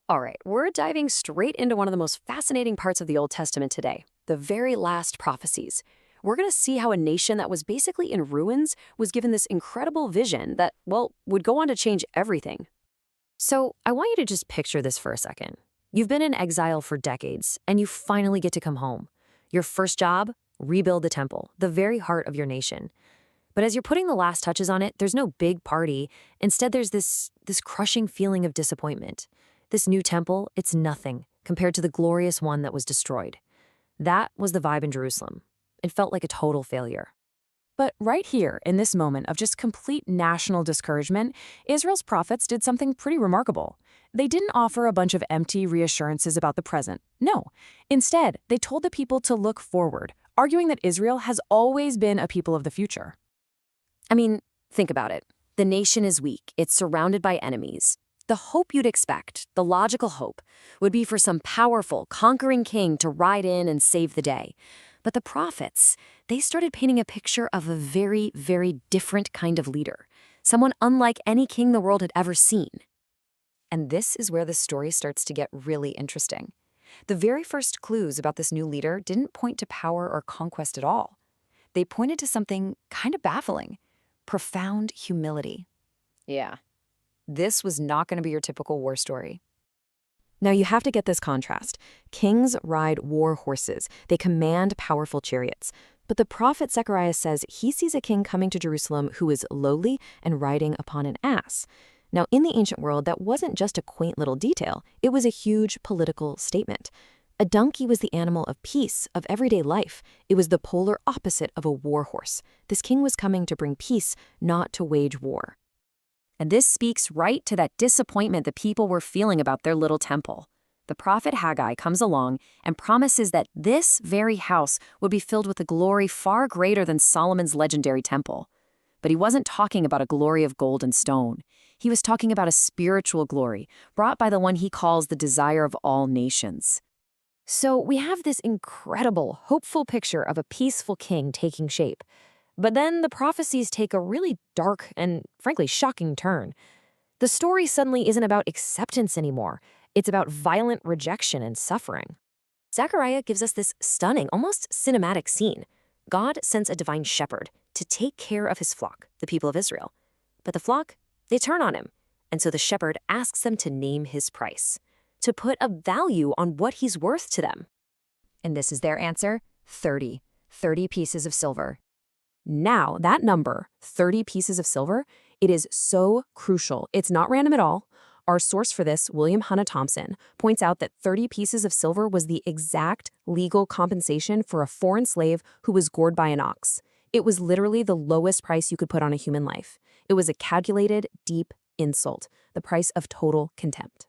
All right, we're diving straight into one of the most fascinating parts of the Old Testament today, the very last prophecies. We're going to see how a nation that was basically in ruins was given this incredible vision that, well, would go on to change everything. So I want you to just picture this for a second. You've been in exile for decades, and you finally get to come home. Your first job? Rebuild the temple, the very heart of your nation. But as you're putting the last touches on it, there's no big party. Instead, there's this crushing feeling of disappointment. This new temple, it's nothing compared to the glorious one that was destroyed. That was the vibe in Jerusalem. It felt like a total failure. But right here, in this moment of just complete national discouragement, Israel's prophets did something pretty remarkable. They didn't offer a bunch of empty reassurances about the present. No. Instead, they told the people to look forward, arguing that Israel has always been a people of the future. I mean, think about it. The nation is weak. It's surrounded by enemies. The hope you'd expect, the logical hope, would be for some powerful, conquering king to ride in and save the day. But the prophets, they started painting a picture of a very, very different kind of leader, someone unlike any king the world had ever seen. And this is where the story starts to get really interesting. The very first clues about this new leader didn't point to power or conquest at all. They pointed to something kind of baffling: profound humility. Yeah. This was not going to be your typical war story. Now you have to get this contrast. Kings ride war horses. They command powerful chariots. But the prophet Zechariah says he sees a king coming to Jerusalem who is lowly and riding upon an ass. Now, in the ancient world, that wasn't just a quaint little detail. It was a huge political statement. A donkey was the animal of peace, of everyday life. It was the polar opposite of a war horse. This king was coming to bring peace, not to wage war. And this speaks right to that disappointment the people were feeling about their little temple. The prophet Haggai comes along and promises that this very house would be filled with a glory far greater than Solomon's legendary temple. But he wasn't talking about a glory of gold and stone. He was talking about a spiritual glory brought by the one he calls the desire of all nations. So we have this incredible, hopeful picture of a peaceful king taking shape. But then the prophecies take a really dark and, frankly, shocking turn. The story suddenly isn't about acceptance anymore. It's about violent rejection and suffering. Zechariah gives us this stunning, almost cinematic scene. God sends a divine shepherd to take care of his flock, the people of Israel. But the flock, they turn on him. And so the shepherd asks them to name his price, to put a value on what he's worth to them. And this is their answer: 30 pieces of silver. Now, that number, 30 pieces of silver, it is so crucial. It's not random at all. Our source for this, William Hanna Thomson, points out that 30 pieces of silver was the exact legal compensation for a foreign slave who was gored by an ox. It was literally the lowest price you could put on a human life. It was a calculated, deep insult, the price of total contempt.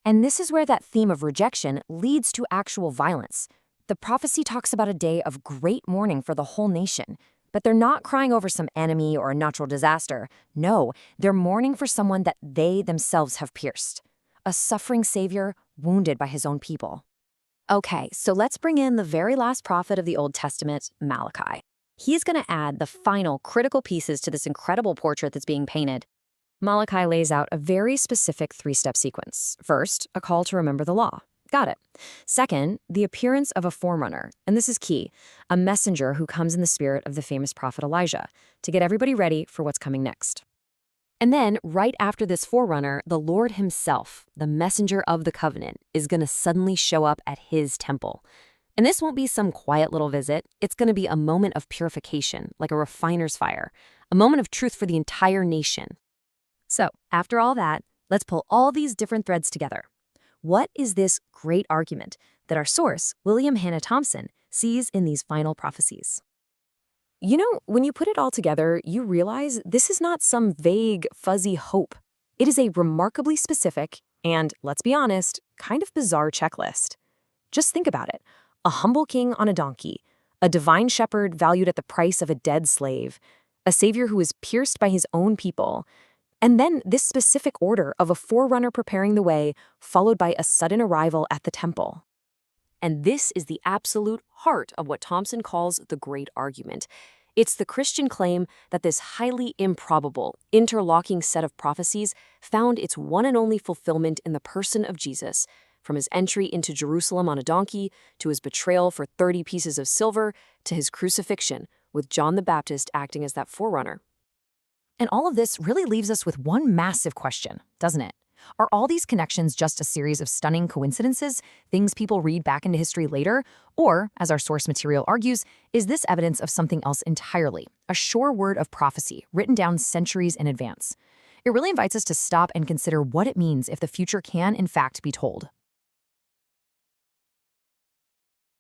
And this is where that theme of rejection leads to actual violence. The prophecy talks about a day of great mourning for the whole nation. But they're not crying over some enemy or a natural disaster. No, they're mourning for someone that they themselves have pierced. A suffering savior wounded by his own people. Okay, so let's bring in the very last prophet of the Old Testament, Malachi. He's going to add the final critical pieces to this incredible portrait that's being painted. Malachi lays out a very specific three-step sequence. First, a call to remember the law. Got it. Second, the appearance of a forerunner, and this is key, a messenger who comes in the spirit of the famous prophet Elijah to get everybody ready for what's coming next. And then, right after this forerunner, the Lord himself, the messenger of the covenant, is going to suddenly show up at his temple. And this won't be some quiet little visit. It's going to be a moment of purification, like a refiner's fire, a moment of truth for the entire nation. So, after all that, let's pull all these different threads together. What is this great argument that our source, William Hanna Thomson, sees in these final prophecies? You know, when you put it all together, you realize this is not some vague, fuzzy hope. It is a remarkably specific and, let's be honest, kind of bizarre checklist. Just think about it. A humble king on a donkey, a divine shepherd valued at the price of a dead slave, a savior who is pierced by his own people, and then this specific order of a forerunner preparing the way, followed by a sudden arrival at the temple. And this is the absolute heart of what Thomson calls the great argument. It's the Christian claim that this highly improbable, interlocking set of prophecies found its one and only fulfillment in the person of Jesus, from his entry into Jerusalem on a donkey, to his betrayal for 30 pieces of silver, to his crucifixion, with John the Baptist acting as that forerunner. And all of this really leaves us with one massive question, doesn't it? Are all these connections just a series of stunning coincidences, things people read back into history later? Or, as our source material argues, is this evidence of something else entirely, a sure word of prophecy written down centuries in advance? It really invites us to stop and consider what it means if the future can, in fact, be told.